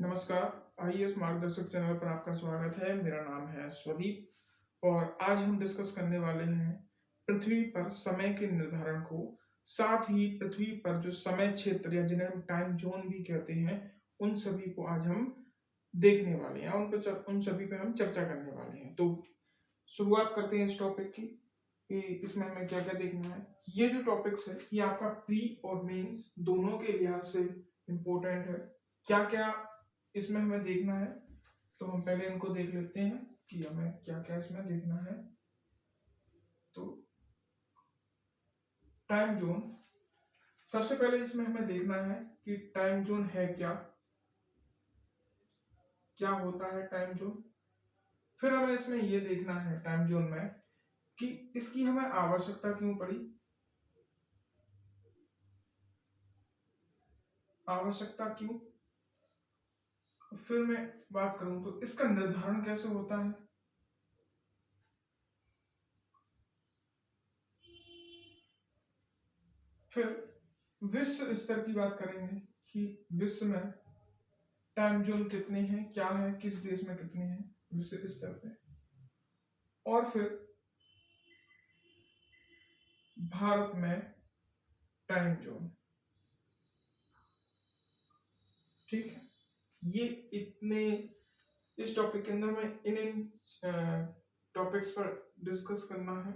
नमस्कार, आईएएस मार्गदर्शक चैनल पर आपका स्वागत है। मेरा नाम है स्वदीप और आज हम डिस्कस करने वाले हैं पृथ्वी पर समय के निर्धारण को, साथ ही पृथ्वी पर जो समय क्षेत्र या जिन्हें हम टाइम ज़ोन भी कहते हैं, उन सभी को आज हम देखने वाले हैं, उन सभी पे हम चर्चा करने वाले हैं। तो शुरुआत करते हैं इस टॉपिक की कि इसमें हमें क्या-क्या देखना है। ये जो टॉपिक्स है, ये आपका प्री और मेंस दोनों के लिहाज से इम्पोर्टेंट है। क्या-क्या इसमें हमें देखना है, तो हम पहले इनको देख लेते हैं कि हमें क्या-क्या इसमें देखना है। तो टाइम ज़ोन, सबसे पहले इसमें हमें देखना है कि टाइम ज़ोन है क्या? क्या होता है टाइम ज़ोन? फिर हमें इसमें ये देखना है टाइम ज़ोन में कि इसकी हमें आवश्यकता क्यों पड़ी? आवश्यकता क्यों? फिर मैं बात करूं तो इसका निर्धारण कैसे होता है? फिर विश्व स्तर की बात करेंगे कि विश्व में टाइम जोन कितने हैं, क्या है, किस देश में कितने हैं विश्व स्तर पे। और फिर भारत में टाइम जोन। ठीक है, ये इतने इस टॉपिक के अंदर में इन टॉपिक्स पर डिस्कस करना है।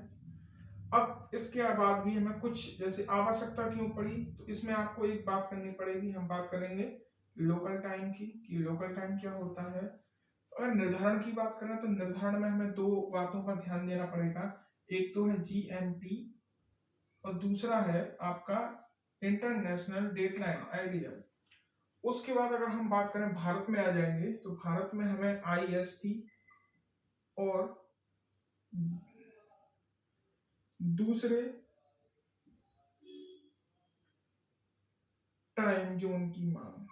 अब इसके बाद भी हमें कुछ जैसे आवश्यकता क्यों पड़ी, तो इसमें आपको एक बात करनी पड़ेगी। हम बात करेंगे लोकल टाइम की कि लोकल टाइम क्या होता है। अगर निर्धारण की बात करें तो निर्धारण में हमें दो बातों पर ध्यान देना पड़ेगा। एक तो है जीएमटी और दूसरा है आपका इंटरनेशनल डेटलाइन आईडीएल। उसके बाद अगर हम बात करें भारत में आ जाएंगे तो भारत में हमें आईएसटी और दूसरे टाइम जोन की मांग।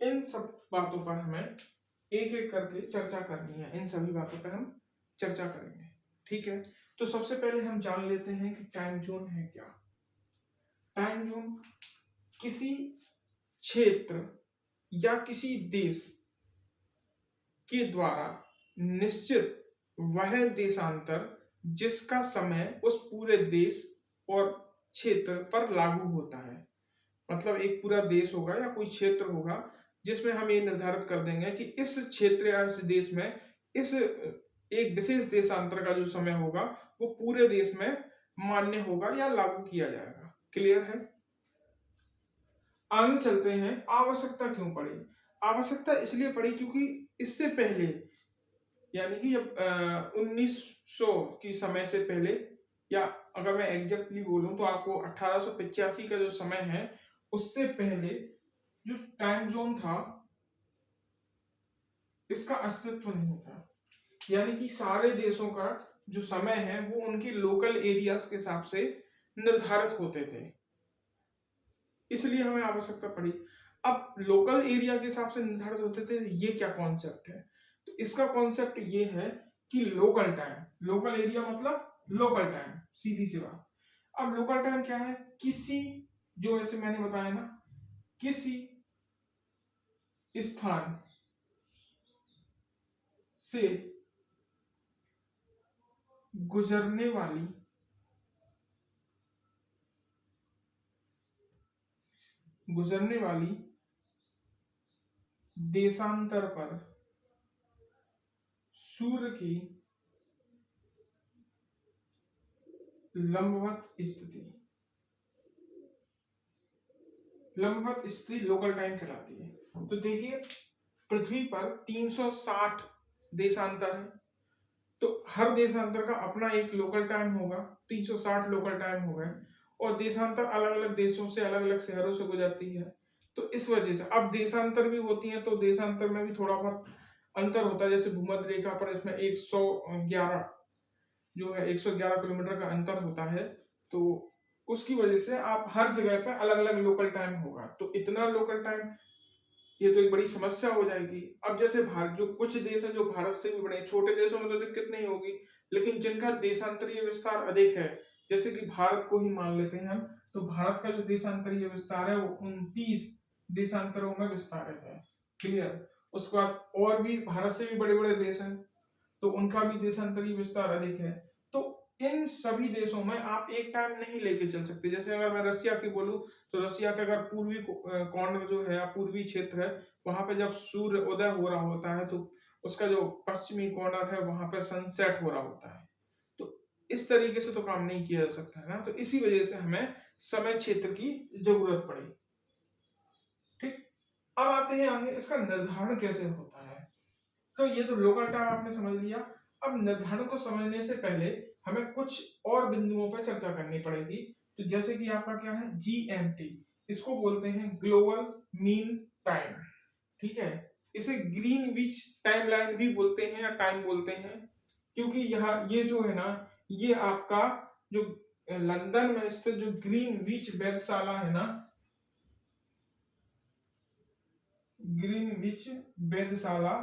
इन सब बातों पर हमें एक एक करके चर्चा करनी है। इन सभी बातों पर हम चर्चा करेंगे। ठीक है, तो सबसे पहले हम जान लेते हैं कि टाइम जोन है क्या। टाइम जोन किसी क्षेत्र या किसी देश के द्वारा निश्चित वह देशांतर जिसका समय उस पूरे देश और क्षेत्र पर लागू होता है। मतलब एक पूरा देश होगा या कोई क्षेत्र होगा जिसमें हम ये निर्धारित कर देंगे कि इस क्षेत्र या इस देश में इस एक विशेष देशांतर का जो समय होगा वो पूरे देश में मान्य होगा या लागू किया जाएगा। क्लियर है? आगे चलते हैं। आवश्यकता क्यों पड़ी? आवश्यकता इसलिए पड़ी क्योंकि इससे पहले यानी कि जब 1900 की समय से पहले, या अगर मैं एग्जैक्टली बोलूं तो आपको 1885 का जो समय है उससे पहले जो टाइम जोन था इसका अस्तित्व नहीं था। यानी कि सारे देशों का जो समय है वो उनके लोकल एरियाज के हिसाब से निर्धारित होते थे, इसलिए हमें आवश्यकता पड़ी। अब लोकल एरिया के हिसाब से निर्धारित होते थे, ये क्या कॉन्सेप्ट है? तो इसका कॉन्सेप्ट ये है कि लोकल टाइम, लोकल एरिया मतलब लोकल टाइम, सीधी सी बात। अब लोकल टाइम क्या है? किसी, जो ऐसे मैंने बताया ना, किसी स्थान से गुजरने वाली गुजरने वाली देशांतर पर सूर्य की लंबवत स्थिति, लंबवत स्थिति लोकल टाइम कहलाती है। तो देखिए, पृथ्वी पर 360 देशांतर है, तो हर देशांतर का अपना एक लोकल टाइम होगा। 360 लोकल टाइम हो गए और देशांतर अलग अलग देशों से, अलग अलग शहरों से गुजरती है। तो इस वजह से अब देशांतर भी होती है, तो देशांतर में भी थोड़ा बहुत अंतर होता है। जैसे भूमध्य रेखा पर इसमें 111 जो है 111 किलोमीटर का अंतर होता है, तो उसकी वजह से आप हर जगह पे अलग अलग लोकल टाइम होगा। तो इतना लोकल टाइम ये तो एक बड़ी समस्या हो जाएगी। अब जैसे भारत, जो कुछ देश है जो भारत से भी बड़े, छोटे देशों में तो दिक्कत नहीं होगी, लेकिन जिनका देशांतरीय विस्तार अधिक है, जैसे कि भारत को ही मान लेते हैं हम, तो भारत का जो देशांतरीय विस्तार है वो 29 देशांतरों में विस्तारित है। क्लियर। उसके बाद और भी भारत से भी बड़े बड़े देश हैं, तो उनका भी देशांतरीय विस्तार अधिक है। तो इन सभी देशों में आप एक टाइम नहीं लेके चल सकते। जैसे अगर मैं रसिया की बोलूं, तो रसिया का अगर पूर्वी कॉर्नर जो है, पूर्वी क्षेत्र है, वहां पे जब सूर्य उदय हो रहा होता है, तो उसका जो पश्चिमी कॉर्नर है वहां पे सनसेट हो रहा होता है। तो इस तरीके से तो काम नहीं किया जा सकता है ना, तो इसी वजह से हमें समय क्षेत्र की जरूरत पड़ी। ठीक। अब आते हैं आगे, इसका निर्धारण कैसे होता है। तो ये तो लोकल टाइम आपने समझ लिया। अब निर्धारण को समझने से पहले हमें कुछ और बिंदुओं पर चर्चा करनी पड़ेगी। तो जैसे कि आपका क्या है, जीएमटी, इसको बोलते हैं ग्लोबल मीन टाइम। ठीक है। इसे ग्रीनविच टाइमलाइन भी बोलते हैं या टाइम बोलते हैं, क्योंकि यहाँ ये जो है ना, ये आपका जो लंदन में स्थित जो ग्रीनविच वेधशाला है ना, ग्रीनविच वेधशाला,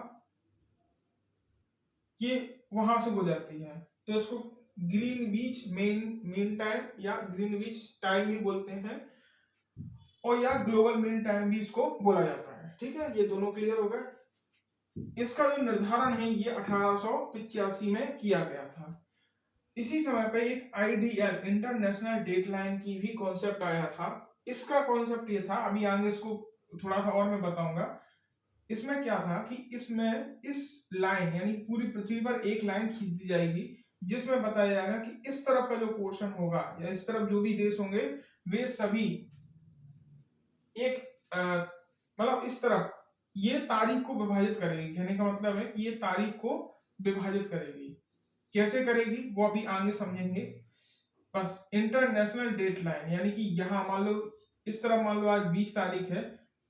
ये वहां से गुजरती है, तो इसको ग्रीनविच मीन टाइम या ग्रीनविच टाइम भी बोलते हैं, और या ग्लोबल मीन टाइम भी इसको बोला जाता है। ठीक है, ये दोनों क्लियर हो गए। इसका जो निर्धारण है ये 1885 में किया गया था। इसी समय पे एक आईडीएल, इंटरनेशनल डेटलाइन की भी कॉन्सेप्ट आया था। इसका कॉन्सेप्ट ये था, अभी आगे इसको थोड़ा सा और मैं बताऊंगा। इसमें क्या था कि इसमें इस लाइन, यानी पूरी पृथ्वी पर एक लाइन खींच दी जाएगी, जिसमें बताया जाएगा कि इस तरफ का जो पोर्शन होगा या इस तरफ जो भी देश होंगे, वे सभी एक मतलब इस तरफ ये तारीख को विभाजित करेगी। कहने का मतलब है कि ये तारीख को विभाजित करेगी। कैसे करेगी वो अभी आगे समझेंगे। बस इंटरनेशनल डेटलाइन, यानी कि यहाँ मान लो इस तरफ मान लो आज 20 तारीख है,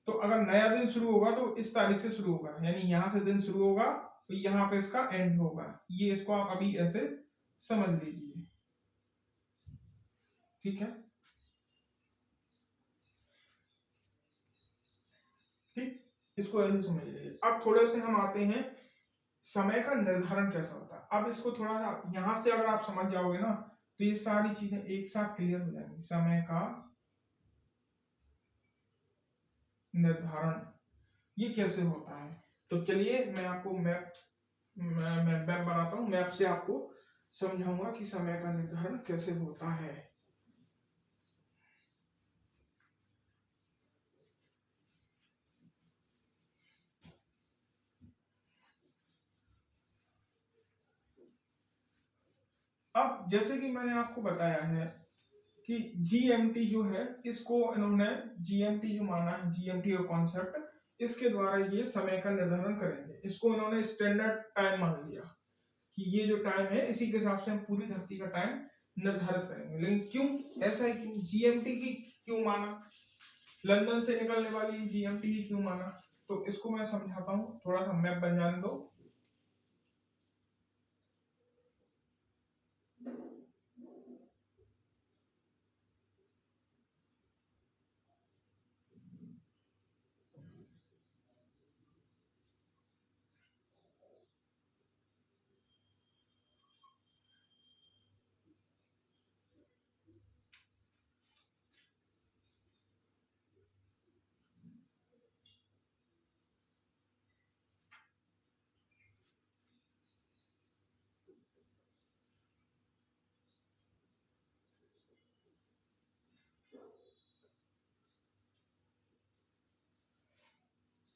तो अगर नया दिन शुरू होगा तो इस तारीख से शुरू होगा, यानी यहाँ से दिन शुरू होगा तो यहाँ पे इसका एंड होगा। ये इसको आप अभी ऐसे समझ लीजिए। ठीक है। ठीक, इसको ऐसे समझ लीजिए। अब थोड़े से हम आते हैं समय का निर्धारण कैसा होता है। अब इसको थोड़ा सा यहां से अगर आप समझ जाओगे ना, तो ये सारी चीजें एक साथ क्लियर हो जाएंगी। समय का निर्धारण ये कैसे होता है, तो चलिए मैं आपको मैप बनाता हूँ। मैप से आपको समझाऊंगा कि समय का निर्धारण कैसे होता है। अब जैसे कि मैंने आपको बताया है कि जीएमटी जो है, इसको इन्होंने जीएमटी जो माना है, जीएमटी का कॉन्सेप्ट, इसके द्वारा ये समय का निर्धारण करेंगे। इसको इन्होंने स्टैंडर्ड टाइम मान लिया कि ये जो टाइम है इसी के हिसाब से हम पूरी धरती का टाइम निर्धारित करेंगे। लेकिन क्यों ऐसा है, क्यों जीएमटी की क्यों माना, लंदन से निकलने वाली जीएमटी की क्यों माना, तो इसको मैं समझाता हूँ। थोड़ा सा मैप बन जाने दो।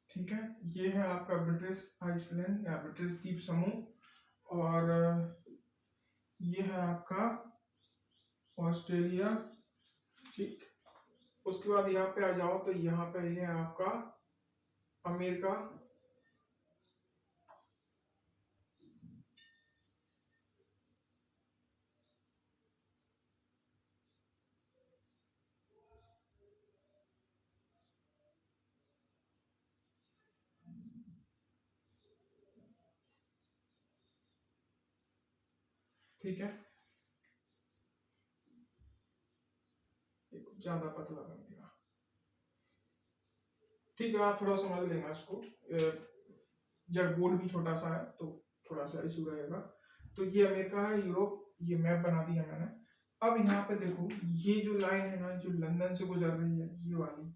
ठीक है, ये है आपका ब्रिटिश आइसलैंड या ब्रिटिश द्वीप समूह, और ये है आपका ऑस्ट्रेलिया। ठीक, उसके बाद यहाँ पे आ जाओ तो यहाँ पे ये है आपका अमेरिका। ठीक है, ज्यादा पतला कर दिया। ठीक है, आप थोड़ा समझ लेना इसको, जब बोर्ड भी छोटा सा है तो थोड़ा सा इशू रहेगा। तो ये अमेरिका है, यूरोप, ये मैप बना दिया मैंने। अब यहाँ पे देखो, ये जो लाइन है ना, जो लंदन से गुजर रही है, ये वाली,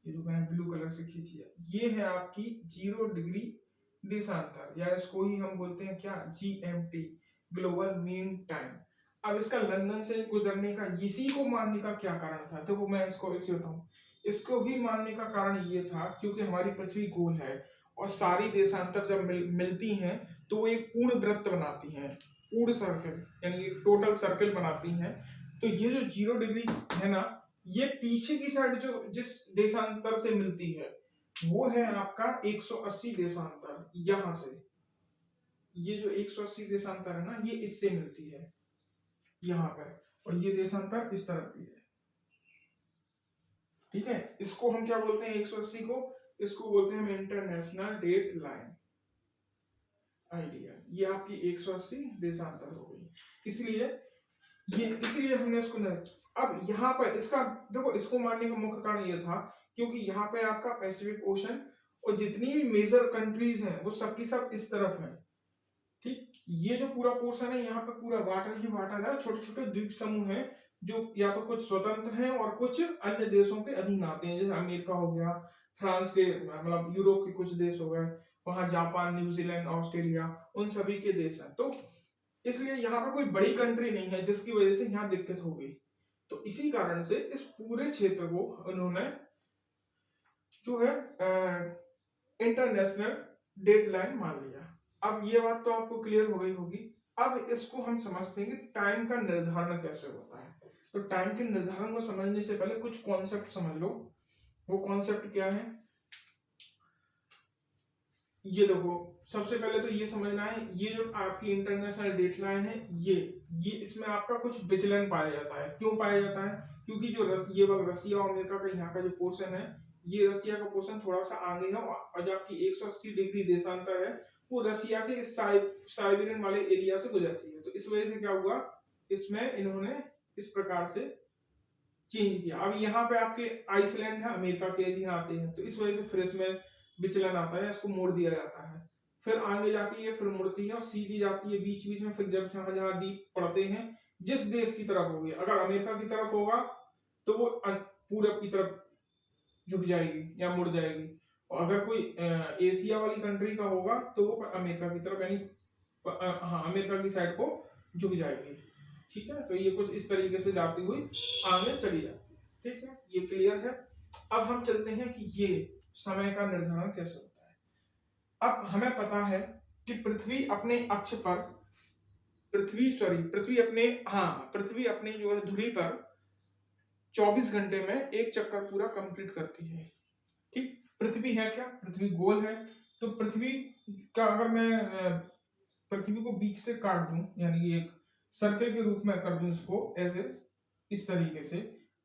ये जो मैंने ब्लू कलर से खींची है, ये है आपकी 0 डिग्री देशांतर, या इसको ही हम बोलते हैं क्या, GMT, ग्लोबल मीन टाइम। अब इसका लंदन से गुजरने का, इसी को मानने का क्या कारण था, तो वो मैं इसको एक बताऊं। इसको भी मानने का कारण ये था क्योंकि हमारी पृथ्वी गोल है और सारी देशांतर जब मिलती हैं तो वो एक पूर्ण वृत्त बनाती हैं, पूर्ण सर्कल, यानी एक टोटल सर्कल बनाती हैं। तो ये जो 0 डिग्री है ना, ये पीछे की साइड जो जिस देशांतर से मिलती है वो है आपका 180 देशांतर, यहां से, ये जो 180 देशांतर है ना, ये इससे मिलती है यहाँ पर, और ये देशांतर इस तरफ भी है। ठीक है, इसको हम क्या बोलते हैं, 180 को, इसको बोलते हैं हम इंटरनेशनल डेट लाइन आइडिया। ये आपकी 180 देशांतर हो गई, इसलिए हमने इसको अब यहाँ पर इसका देखो, इसको मानने का मुख्य कारण ये था क्योंकि यहाँ पे आपका पैसिफिक ओशन और जितनी भी मेजर कंट्रीज हैं वो सबकी सब इस तरफ है। ठीक, ये जो पूरा पोर्शन है यहाँ पे पूरा वाटर ही वाटर है, छोटे छोटे द्वीप समूह हैं जो या तो कुछ स्वतंत्र हैं और कुछ अन्य देशों के अधीन आते हैं, जैसे अमेरिका हो गया, फ्रांस के, मतलब यूरोप के कुछ देश हो गए, वहां जापान, न्यूजीलैंड, ऑस्ट्रेलिया, उन सभी के देश हैं। तो इसलिए यहाँ पर कोई बड़ी कंट्री नहीं है जिसकी वजह से यहाँ दिक्कत हो गई। तो इसी कारण से इस पूरे क्षेत्र को उन्होंने जो है इंटरनेशनल डेडलाइन मान लिया। अब ये बात तो आपको क्लियर हो गई होगी। अब इसको हम समझते हैं कि टाइम का निर्धारण कैसे होता है। तो टाइम के निर्धारण को समझने से पहले कुछ कॉन्सेप्ट समझ लो। वो कॉन्सेप्ट क्या है, ये देखो, सबसे पहले तो ये समझना है, ये जो आपकी इंटरनेशनल डेडलाइन है, ये इसमें आपका कुछ विचलन पाया जाता है। क्यों पाया जाता है, क्योंकि जो ये वाला रसिया और अमेरिका का यहाँ का जो पोर्शन है, ये रसिया का पोर्शन थोड़ा सा आगे है, और जो आपकी 180 डिग्री देशांतर है वो रसिया के साइबेरियन वाले एरिया से गुजरती है। तो इस वजह से क्या हुआ, इसमें इन्होंने इस प्रकार से चेंज किया। अब यहाँ पे आपके आइसलैंड है, अमेरिका के अधीन आते हैं, तो इस वजह से फिर इसमें विचलन आता है, इसको मोड़ दिया जाता है। फिर आगे जाके ये फिर मुड़ती है और सीधी जाती है बीच बीच में। फिर जब जहां जहां द्वीप पड़ते हैं, जिस देश की तरफ होगी, अगर अमेरिका की तरफ होगा तो वो पूरब की तरफ झुक जाएगी या मुड़ जाएगी, और अगर कोई एशिया वाली कंट्री का होगा तो वो अमेरिका की तरफ, यानी हाँ, अमेरिका की साइड को झुक जाएगी। ठीक है, तो ये कुछ इस तरीके से जाती हुई आगे चली जाती है। ठीक है, ये क्लियर है। अब हम चलते हैं कि ये समय का निर्धारण कैसे होता है। अब हमें पता है कि पृथ्वी अपने अक्ष पर, पृथ्वी अपने जो है धुरी पर 24 घंटे में एक चक्कर पूरा कंप्लीट करती है। ठीक, पृथ्वी है क्या, पृथ्वी गोल है। तो पृथ्वी का अगर मैं पृथ्वी को बीच से काट दूं, यानी एक सर्कल के रूप में कर दूं इसको ऐसे, इस तरीके से,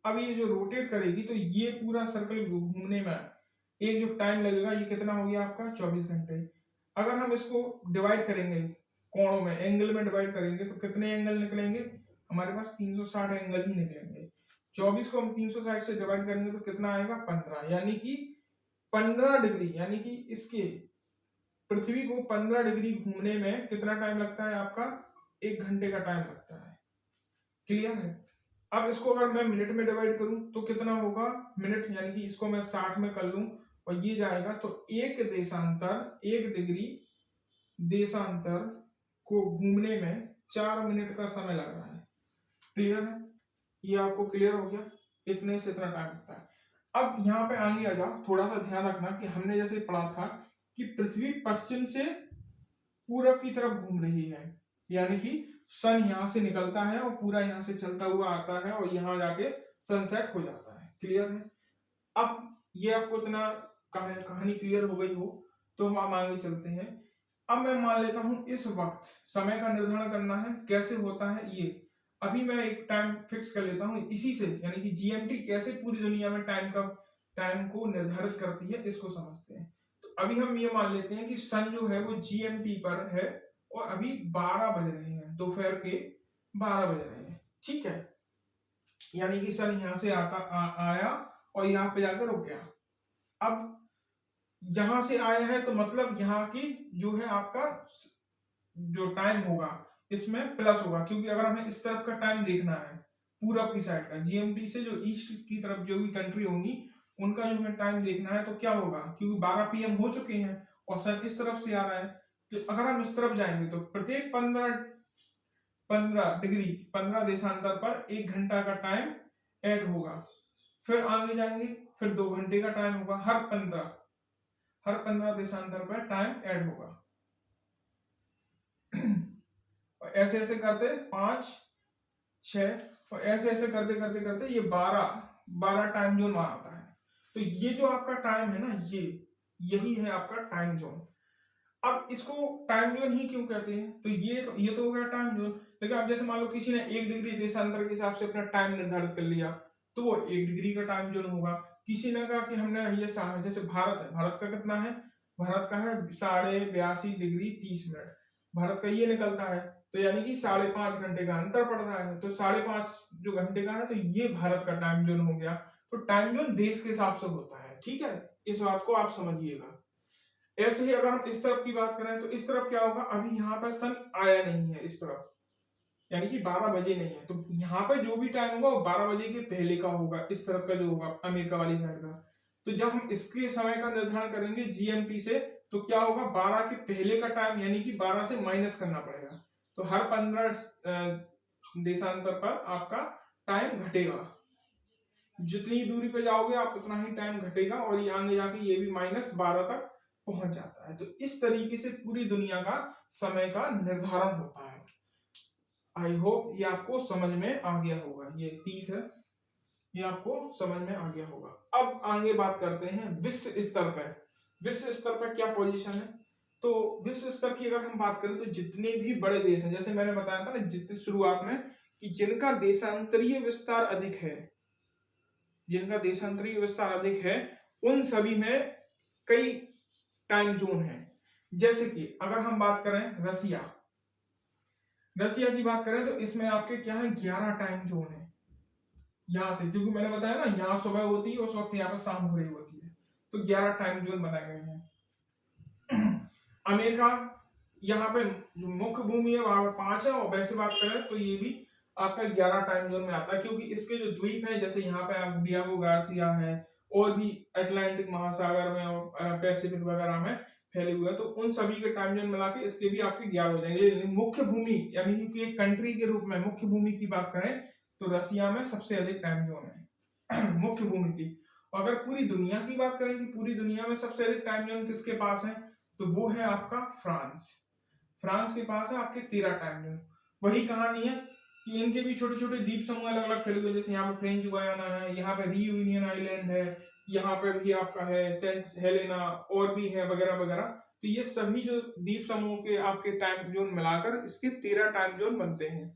अब ये जो रोटेट करेगी तो ये पूरा सर्कल घूमने में एक जो टाइम लगेगा, ये कितना हो गया आपका 24 घंटे। अगर हम इसको डिवाइड करेंगे कोणों में, एंगल में डिवाइड करेंगे तो कितने एंगल निकलेंगे, हमारे पास 360 एंगल ही निकलेंगे। 24 को हम 360 से डिवाइड करेंगे तो कितना आएगा 15, यानी कि 15 डिग्री, यानी कि इसके पृथ्वी को 15 डिग्री घूमने में कितना टाइम लगता है आपका, 1 घंटे का टाइम लगता है। क्लियर है। अब इसको अगर मैं मिनट में डिवाइड करूं तो कितना होगा मिनट, यानी कि इसको मैं 60 में कर लूं और ये जाएगा, तो एक देशांतर, 1 डिग्री देशांतर को घूमने में 4 मिनट का समय लग रहा है। क्लियर है, ये आपको क्लियर हो गया, इतने से इतना टाइम लगता है। अब यहाँ पे आगे आ जाओ, थोड़ा सा ध्यान रखना कि हमने जैसे पढ़ा था कि पृथ्वी पश्चिम से पूरब की तरफ घूम रही है, यानी कि सन यहाँ से निकलता है और पूरा यहाँ से चलता हुआ आता है और यहाँ जाके सनसेट हो जाता है। क्लियर है। अब ये आपको इतना कहानी क्लियर हो गई हो तो हम आगे चलते हैं। अब मैं मान लेता हूं इस वक्त समय का निर्धारण करना है, कैसे होता है ये अभी मैं एक टाइम फिक्स कर लेता हूं इसी से, यानी कि जीएमटी कैसे पूरी दुनिया में टाइम को निर्धारित करती है, इसको समझते हैं। तो अभी हम ये मान लेते हैं कि सन जो है वो जीएमटी पर है और अभी 12 बज रहे हैं, दोपहर के 12 बज रहे हैं। ठीक है, यानी कि सन यहां से आया और यहाँ पे जाकर रुक गया। अब यहां से आया है तो मतलब यहाँ की जो है आपका जो टाइम होगा इसमें प्लस होगा, क्योंकि अगर हमें इस तरफ का टाइम देखना है पूरब की साइड का, जीएमटी से जो ईस्ट की तरफ जो भी कंट्री होंगी उनका जो हमें टाइम देखना है, तो क्या होगा, क्योंकि 12 पीएम हो चुके हैं और सन इस तरफ से आ रहा है, तो अगर हम इस तरफ जाएंगे तो प्रत्येक 15 डिग्री 15 देशांतर पर 1 घंटा का टाइम ऐड होगा। फिर आगे जाएंगे, फिर 2 घंटे का टाइम होगा, हर 15 देशांतर पर टाइम ऐड होगा। और ऐसे ऐसे करते 5 6 और ऐसे ऐसे करते करते करते ये 12 टाइम जोन आता है। तो ये जो आपका टाइम है ना, यही है आपका टाइम जोन। अब इसको टाइम जोन ही क्यों कहते हैं, तो ये तो हो गया टाइम जोन। लेकिन अब जैसे मान लो किसी ने 1 डिग्री देशांतर के हिसाब से अपना टाइम निर्धारित कर लिया, तो वो 1 डिग्री का टाइम जोन होगा। किसी ने कहा कि हमने ये जैसे भारत है, भारत का कितना है, भारत का है 82.30 डिग्री। भारत का ये निकलता है, तो यानी कि 5.5 घंटे का अंतर पड़ रहा है, तो 5.5 जो घंटे का है, तो ये भारत का टाइम जोन हो गया। तो टाइम जोन देश के हिसाब से होता है, ठीक है, इस बात को आप समझिएगा। ऐसे ही अगर हम इस तरफ की बात करें तो इस तरफ क्या होगा, अभी यहाँ पर सन आया नहीं है इस तरफ, यानी कि 12 बजे नहीं है, तो यहाँ पर जो भी टाइम होगा वो 12 बजे के पहले का होगा, इस तरफ का जो होगा अमेरिका वाली साइड का। तो जब हम इसके समय का निर्धारण करेंगे जीएमटी से, तो क्या होगा, 12 के पहले का टाइम यानी कि 12 से माइनस करना पड़ेगा, तो हर 15 देशांतर पर आपका टाइम घटेगा। जितनी दूरी पे जाओगे आप उतना ही टाइम घटेगा, और ये आगे जाके ये भी -12 तक पहुंच जाता है। तो इस तरीके से पूरी दुनिया का समय का निर्धारण होता है। आई होप ये आपको समझ में आ गया होगा। ये 30 है, ये आपको समझ में आ गया होगा। अब आगे बात करते हैं विश्व स्तर पर। विश्व स्तर पर क्या पोजीशन है, तो विश्व स्तर की अगर हम बात करें तो जितने भी बड़े देश हैं, जैसे मैंने बताया था ना जितने शुरुआत में, कि जिनका देशांतरीय विस्तार अधिक है, जिनका देशांतरीय विस्तार अधिक है, उन सभी में कई टाइम जोन है। जैसे कि अगर हम बात करें रसिया की बात करें तो इसमें आपके क्या है, 11 टाइम जोन है यहां से, क्योंकि मैंने बताया ना यहाँ सुबह होती है, उस वक्त यहाँ पर शाम हो रही होती है, तो 11 टाइम जोन बनाए गए हैं। अमेरिका, यहाँ पे जो मुख्य भूमि है वहां पर 5 है, और वैसे बात करें तो ये भी आपका 11 टाइम जोन में आता है, क्योंकि इसके जो द्वीप है, जैसे यहाँ पे डियागो गार्सिया है, और भी अटलांटिक महासागर में और पैसिफिक वगैरह में फैले हुए हैं, तो उन सभी के टाइम जोन मिला के इसके भी आपके 11 हो जाएंगे। मुख्य भूमि यानी कि एक कंट्री के रूप में मुख्य भूमि की बात करें तो रसिया में सबसे अधिक टाइम जोन है मुख्य भूमि की। और अगर पूरी दुनिया की बात करें कि पूरी दुनिया में सबसे अधिक टाइम जोन किसके पास है, तो वो है आपका फ्रांस के पास है आपके 13 टाइम जोन। वही कहानी है कि इनके भी छोटे छोटे द्वीप समूह अलग अलग फैले हुए, जैसे यहाँ पे फ्रेंच गुयाना है, यहाँ पे रीयूनियन आइलैंड है, यहाँ पे भी आपका है सेंट हेलेना, और भी है वगैरह वगैरह। तो ये सभी जो द्वीप समूह के आपके टाइम जोन मिलाकर इसके 13 टाइम जोन बनते हैं।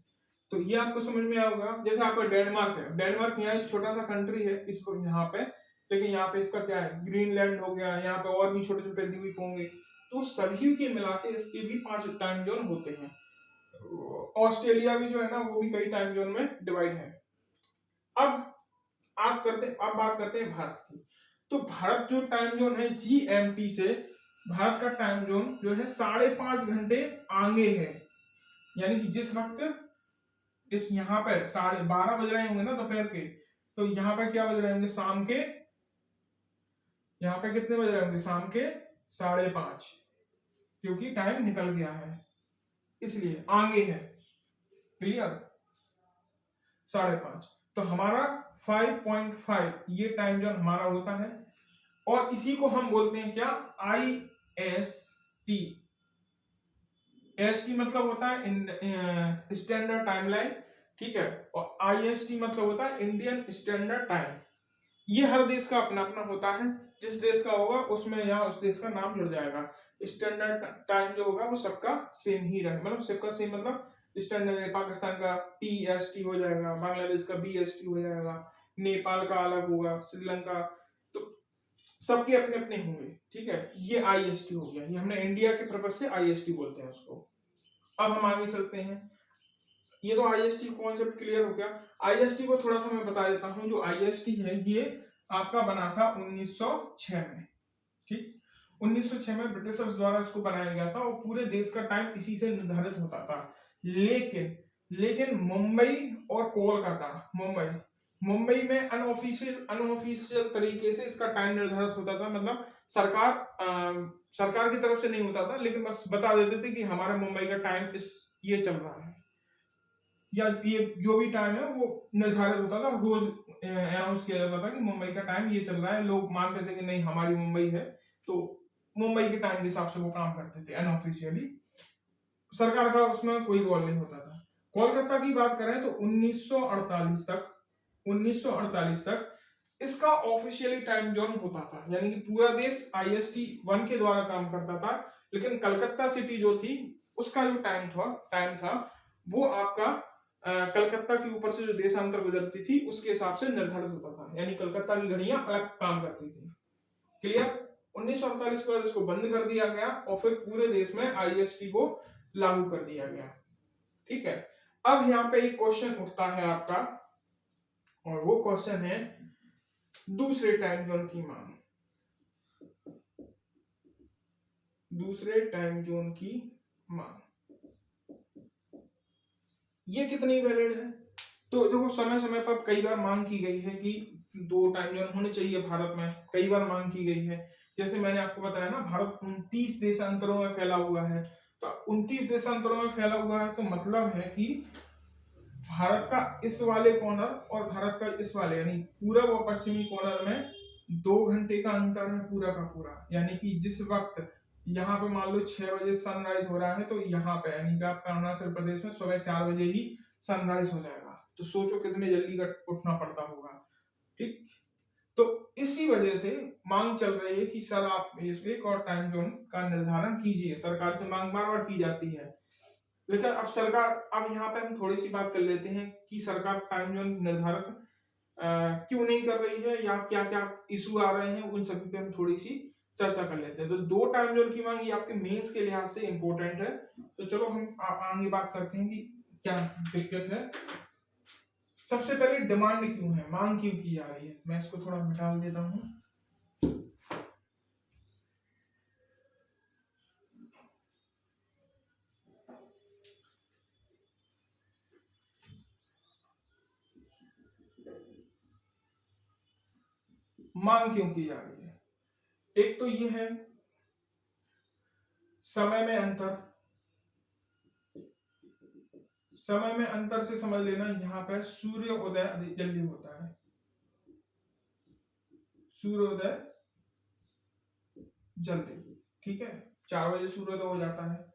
तो ये आपको समझ में आएगा। जैसे आपका डेनमार्क है, डेनमार्क यहाँ एक छोटा सा कंट्री है इस यहाँ पे, लेकिन यहाँ पे इसका क्या है, ग्रीनलैंड हो गया, यहाँ पे और भी छोटे छोटे द्वीप होंगे, तो सभी के मिला के इसके भी 5 टाइम जोन होते हैं। ऑस्ट्रेलिया भी जो है ना वो भी कई टाइम जोन में डिवाइड है। अब अब बात करते हैं भारत की। तो भारत जो टाइम जोन है जीएमटी से, भारत का टाइम जोन जो है 5.5 घंटे आगे है, यानी कि जिस वक्त इस यहाँ पे 12:30 बज रहे होंगे ना दोपहर के, तो यहाँ पे क्या बज रहे होंगे, शाम के, यहाँ पे कितने बज रहे होंगे, शाम के 5:30, क्योंकि टाइम निकल गया है इसलिए आगे है। क्लियर, 5:30, तो हमारा 5.5 ये टाइम जोन हमारा होता है, और इसी को हम बोलते हैं क्या, IST। एसटी मतलब होता है स्टैंडर्ड टाइमलाइन, ठीक है, और IST मतलब होता है इंडियन स्टैंडर्ड टाइम। ये हर देश का अपना अपना होता है, जिस देश का होगा उसमें यहाँ उस देश का नाम जुड़ जाएगा। स्टैंडर्ड टाइम जो होगा वो सबका सेम ही रहे, मतलब सबका सेम, मतलब स्टैंडर्ड पाकिस्तान का PST हो जाएगा, बांग्लादेश का BST हो जाएगा, नेपाल का अलग होगा, श्रीलंका, तो सबके अपने अपने होंगे, ठीक है। ये IST हो गया, ये हमने इंडिया के पर्पज से IST बोलते हैं उसको। अब हम आगे चलते हैं। ये तो IST कॉन्सेप्ट क्लियर हो गया। IST को थोड़ा सा मैं बता देता हूं। जो IST है ये आपका बना था 1906 में, ठीक। 1906 में ब्रिटिशर्स द्वारा इसको बनाया गया था और पूरे देश का टाइम इसी से निर्धारित होता था। लेकिन लेकिन मुंबई और कोलकाता, मुंबई में अनऑफिशियल तरीके से इसका टाइम निर्धारित होता था। मतलब सरकार की तरफ से नहीं होता था, लेकिन बस बता देते थे कि हमारे मुंबई का टाइम ये चल रहा है, या ये जो भी टाइम है वो निर्धारित होता था, रोज अनाउंस किया जाता था कि मुंबई का टाइम ये चल रहा है। लोग मानते थे कि नहीं हमारी मुंबई है, तो मुंबई के टाइम के हिसाब से वो काम करते थे अनऑफिशियली। सरकार का उसमें कोई रोल नहीं होता था। कोलकाता की बात करें तो 1948 तक इसका ऑफिशियली टाइम जोन होता था, यानी कि पूरा देश IST 1 के द्वारा काम करता था। लेकिन कलकत्ता सिटी जो थी उसका जो टाइम था वो आपका कलकत्ता के ऊपर से जो देशांतर गुजरती थी उसके हिसाब से निर्धारित होता था, यानी कलकत्ता की घड़ियां अलग काम करती थी। क्लियर? 1948 के बाद इसको बंद कर दिया गया और फिर पूरे देश में IST को लागू कर दिया गया। ठीक है, अब यहाँ पे एक क्वेश्चन उठता है आपका, और वो क्वेश्चन है दूसरे टाइम जोन की मांग। दूसरे टाइम जोन की मांग ये कितनी वैलिड है? तो देखो, समय समय पर कई बार मांग की गई है कि 2 टाइम जोन होने चाहिए भारत में, कई बार मांग की गई है। जैसे मैंने आपको बताया ना, भारत 29 देशांतरों में फैला हुआ है। तो 29 देशांतरों में फैला हुआ है तो मतलब है कि भारत का इस वाले कॉर्नर और भारत का इस वाले, यानी पूरब और पश्चिमी कॉर्नर में 2 घंटे का अंतर है पूरा का पूरा। यानी कि जिस वक्त यहाँ पे मान लो 6 बजे सनराइज हो रहा है, तो यहाँ पे यानी कि आपका अरुणाचल प्रदेश में सुबह 4 बजे ही सनराइज हो जाएगा। तो सोचो कितने जल्दी का उठना पड़ता होगा। ठीक, तो इसी वजह से मांग चल रही है कि सर आप एक और टाइम जोन का निर्धारण कीजिए। सरकार से मांग बार बार की जाती है, लेकिन अब यहाँ पे हम थोड़ी सी बात कर लेते हैं कि सरकार टाइम जोन निर्धारित क्यों नहीं कर रही है, या क्या क्या इशू आ रहे हैं, उन सभी पे हम थोड़ी सी चर्चा कर लेते हैं। तो 2 टाइम जोन की मांग ये आपके मेंस के लिहाज से इंपॉर्टेंट है। तो चलो हम आगे बात करते हैं कि क्या दिक्कत है। सबसे पहले डिमांड क्यों है, मांग क्यों की जा रही है। मैं इसको थोड़ा मिटा देता हूं। मांग क्यों की जा रही है? एक तो ये है समय में अंतर। समय में अंतर से समझ लेना, यहाँ पे सूर्योदय जल्दी होता है, सूर्योदय जल्दी, ठीक है, 4 बजे सूर्योदय हो जाता है।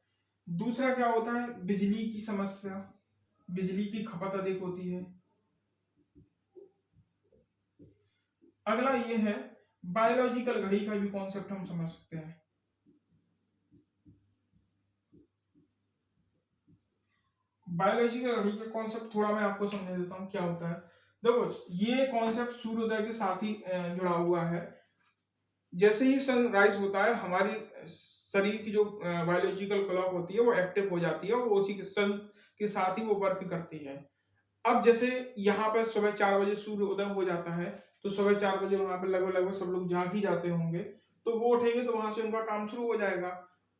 दूसरा क्या होता है, बिजली की समस्या, बिजली की खपत अधिक होती है। अगला ये है बायोलॉजिकल घड़ी का भी कॉन्सेप्ट हम समझ सकते हैं। बायोलॉजिकल घड़ी का कॉन्सेप्ट थोड़ा मैं आपको समझा देता हूँ क्या होता है। देखो, ये कॉन्सेप्ट सूर्योदय के साथ ही जुड़ा हुआ है। जैसे ही सनराइज होता है, हमारी शरीर की जो बायोलॉजिकल क्लॉक होती है वो एक्टिव हो जाती है और वो उसी के सन के साथ ही वो वर्क करती है। अब जैसे यहाँ पर सुबह 4 बजे सूर्योदय हो जाता है, तो सुबह 4 बजे वहां पर लगभग लगभग सब लोग जाग ही जाते होंगे, तो वो उठेंगे तो वहां से उनका काम शुरू हो जाएगा।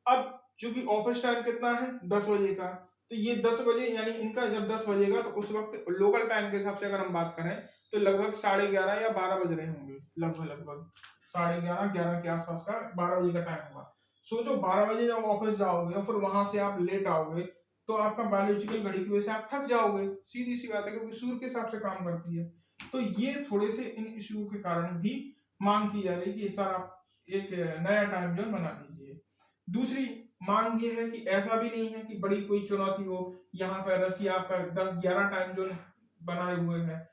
अब चूंकि ऑफिस टाइम कितना है, 10 बजे का, तो ये 10 बजे यानी इनका जब 10 बजेगा तो उस वक्त लोकल टाइम के हिसाब से अगर हम बात करें तो लगभग 11:30 या 12 बज रहे होंगे, लगभग 11:30 के आसपास का 12 बजे का टाइम होगा। सोचो 12 बजे जब ऑफिस जाओगे और फिर वहां से आप लेट आओगे, तो आपका बायोलॉजिकल घड़ी की वजह से आप थक जाओगे, सीधी सी बात है, क्योंकि सूर्य के हिसाब से काम करती है। तो ये थोड़े से इन इश्यू के कारण भी मांग की जा रही है कि सर आप एक नया टाइम जोन बना दीजिए। दूसरी मांग ये है कि ऐसा भी नहीं है कि बड़ी कोई चुनौती हो, यहाँ पर रसिया का 10-11 टाइम जोन बनाए हुए हैं,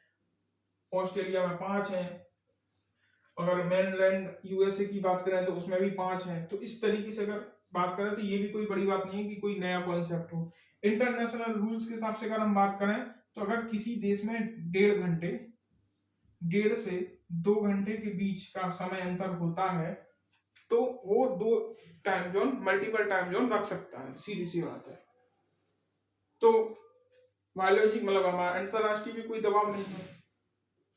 ऑस्ट्रेलिया में 5 हैं, अगर मेनलैंड यूएसए की बात करें तो उसमें भी 5 हैं। तो इस तरीके से अगर बात करें तो ये भी कोई बड़ी बात नहीं है कि कोई नया कॉन्सेप्ट हो। इंटरनेशनल रूल्स के हिसाब से अगर हम बात करें तो अगर किसी देश में 1.5 से 2 घंटे के बीच का समय अंतर होता है, तो वो 2 time zone, multiple time zone रख सकता है, सीधी सी बात है। तो बायोलॉजी मतलब हमारा अंतरराष्ट्रीय भी कोई दबाव नहीं है,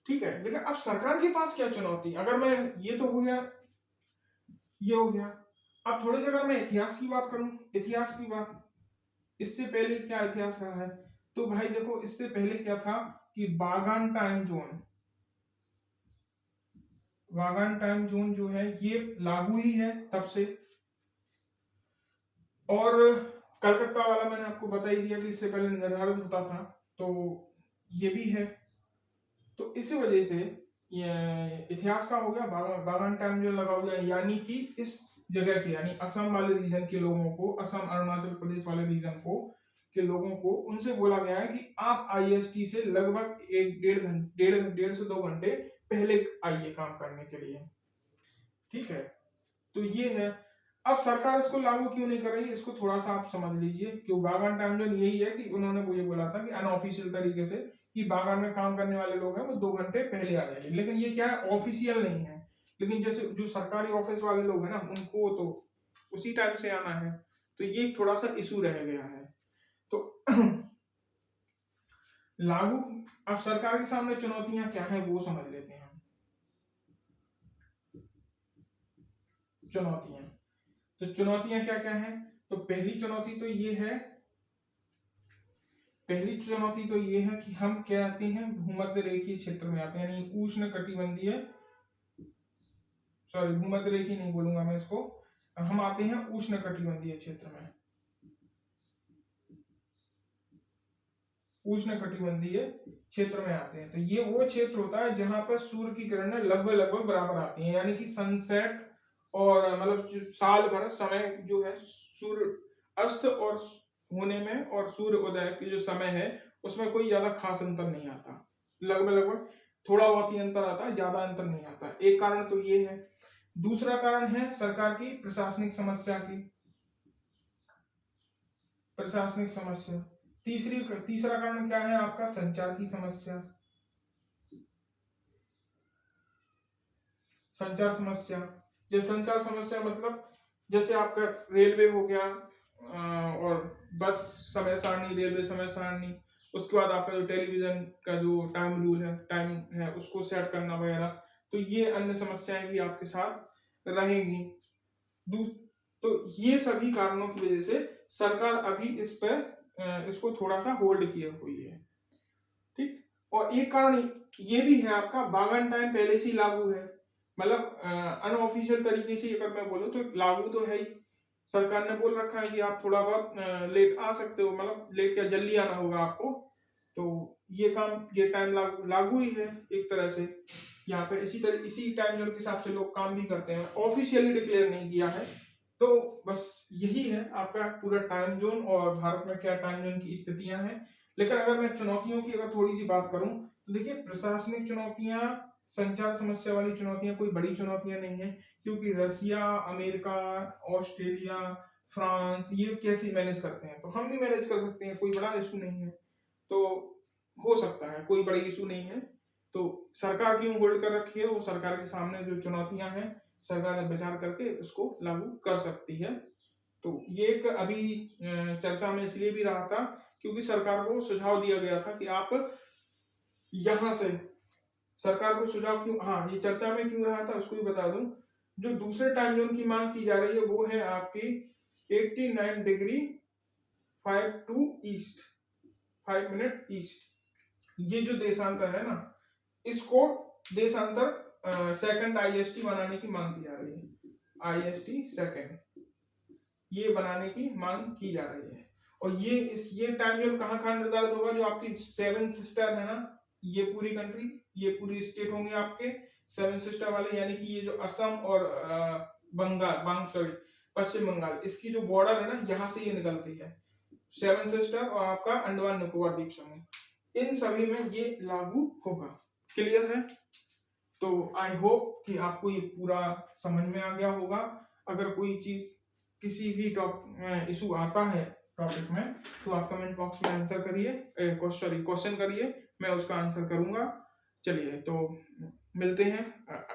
ठीक है। लेकिन अब सरकार के पास क्या चुनौती, अगर मैं ये तो हो गया, ये हो गया, अब थोड़ी सी अगर मैं इतिहास की बात करूं, इतिहास की बात, इससे पहले क्या इतिहास रहा है, तो भाई देखो इससे पहले क्या था कि बागान time zone, wagon time zone जो है ये लागू ही है तब से। और कलकत्ता वाला मैंने आपको बता ही दिया कि इससे पहले निर्धारित होता था, तो ये भी है। तो इसी वजह से ये इतिहास का हो गया, बागान टाइम जोन लगा हुआ है, यानी कि इस जगह के, यानी असम वाले रीजन के लोगों को, असम अरुणाचल प्रदेश वाले रीजन को के लोगों को उनसे बोला गया है कि आप आईएसटी से लगभग 1 से 2 घंटे पहले आइए काम करने के लिए, ठीक है। तो ये है। अब सरकार इसको लागू क्यों नहीं कर रही है, इसको थोड़ा सा आप समझ लीजिए। क्यों बागान टाइम जोन यही है कि उन्होंने मुझे बोला था कि अनऑफिशियल तरीके से कि बागान में काम करने वाले लोग हैं वो 2 घंटे पहले आ जाएंगे, लेकिन ये क्या है, ऑफिशियल नहीं है। लेकिन जैसे जो सरकारी ऑफिस वाले लोग हैं ना, उनको तो उसी टाइम से आना है, तो ये थोड़ा सा इशू रह गया है। तो लागू, अब सरकार के सामने चुनौतियां क्या है वो समझ लेते हैं हम। चुनौतियां, तो चुनौतियां क्या क्या है, तो पहली चुनौती तो ये है, पहली चुनौती तो ये है कि हम क्या आते हैं, भूमध्य रेखीय क्षेत्र में आते हैं, यानी उष्ण कटिबंधीय, सॉरी भूमध्य रेखीय नहीं बोलूंगा मैं इसको, हम आते हैं उष्ण कटिबंधीय क्षेत्र में, उष्ण कटिबंधीय क्षेत्र में आते हैं। तो ये वो क्षेत्र होता है जहां पर सूर्य की किरणें लगभग लगभग बराबर आती हैं, यानी कि सनसेट और मतलब साल भर समय जो है सूर्य अस्त और होने में और सूर्य उदय की जो समय है उसमें कोई ज्यादा खास अंतर नहीं आता, लगभग लगभग थोड़ा बहुत ही अंतर आता है, ज्यादा अंतर नहीं आता। एक कारण तो ये है। दूसरा कारण है सरकार की प्रशासनिक समस्या की, प्रशासनिक समस्या। तीसरा कारण क्या है आपका, संचार की समस्या, संचार समस्या। जैसे संचार समस्या मतलब जैसे आपका रेलवे हो गया और बस समय सारणी, रेलवे समय सारणी, उसके बाद आपका जो टेलीविजन का जो टाइम रूल है, टाइम है उसको सेट करना वगैरह, तो ये अन्य समस्याएं भी आपके साथ रहेंगी। तो ये सभी कारणों की वजह से सरकार अभी इस पर इसको थोड़ा सा होल्ड किए हुई है, ठीक। और एक कारण ये भी है आपका, बागान टाइम पहले से ही लागू है, मतलब अनऑफिशियल तरीके से अगर मैं बोलूं तो लागू तो है ही। सरकार ने बोल रखा है कि आप थोड़ा बहुत लेट आ सकते हो, मतलब लेट क्या जल्दी आना होगा आपको, तो ये काम, ये टाइम लागू ही है एक तरह से। यहाँ पे इसी टाइम जोन के हिसाब से लोग काम भी करते हैं, ऑफिशियली डिक्लेयर नहीं किया है। तो बस यही है आपका पूरा टाइम जोन और भारत में क्या टाइम जोन की स्थितियां हैं। लेकिन अगर मैं चुनौतियों की अगर थोड़ी सी बात करूं तो देखिए, प्रशासनिक चुनौतियां, संचार समस्या वाली चुनौतियां कोई बड़ी चुनौतियां नहीं है, क्योंकि रसिया, अमेरिका, ऑस्ट्रेलिया, फ्रांस ये कैसे मैनेज करते हैं, तो हम भी मैनेज कर सकते हैं, कोई बड़ा इशू नहीं है। तो हो सकता है, कोई बड़ा इशू नहीं है। तो सरकार क्यों होल्ड कर रखी है, वो सरकार के सामने जो चुनौतियां हैं सरकार विचार करके उसको लागू कर सकती है। तो ये एक अभी चर्चा में इसलिए भी रहा था क्योंकि सरकार को सुझाव दिया गया था कि आप यहां से, सरकार को सुझाव क्यों, हाँ ये चर्चा में क्यों रहा था उसको भी बता दूं। जो दूसरे टाइम जोन की मांग की जा रही है वो है आपकी 89 डिग्री 52 ईस्ट, 5 मिनट ईस्ट। ये जो देशांतर है ना, इसको देशांतर सेकंड आईएसटी बनाने की मांग की जा रही है, आईएसटी सेकंड ये बनाने की मांग की जा रही है। और ये टाइम जोन कहाँ कहाँ निर्धारित होगा, जो आपकी 7 सिस्टर है ना, ये पूरी कंट्री, ये पूरी स्टेट होंगे आपके 7 सिस्टर वाले, यानी कि ये जो असम और पश्चिम बंगाल, इसकी जो बॉर्डर है ना, यहाँ से ये निकलती है 7 सिस्टर और आपका अंडमान निकोबार द्वीप समूह, इन सभी में ये लागू होगा। क्लियर है? तो आई होप कि आपको ये पूरा समझ में आ गया होगा। अगर कोई चीज, किसी भी इशू आता है टॉपिक में, तो आप कमेंट बॉक्स में आंसर करिए, क्वेश्चन करिए, मैं उसका आंसर करूंगा। चलिए, तो मिलते हैं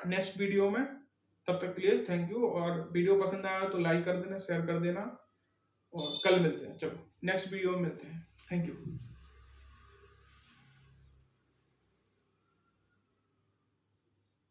नेक्स्ट वीडियो में, तब तक के लिए थैंक यू। और वीडियो पसंद आया तो लाइक कर देना, शेयर कर देना, और कल मिलते हैं, चलो नेक्स्ट वीडियो में मिलते हैं, थैंक यू।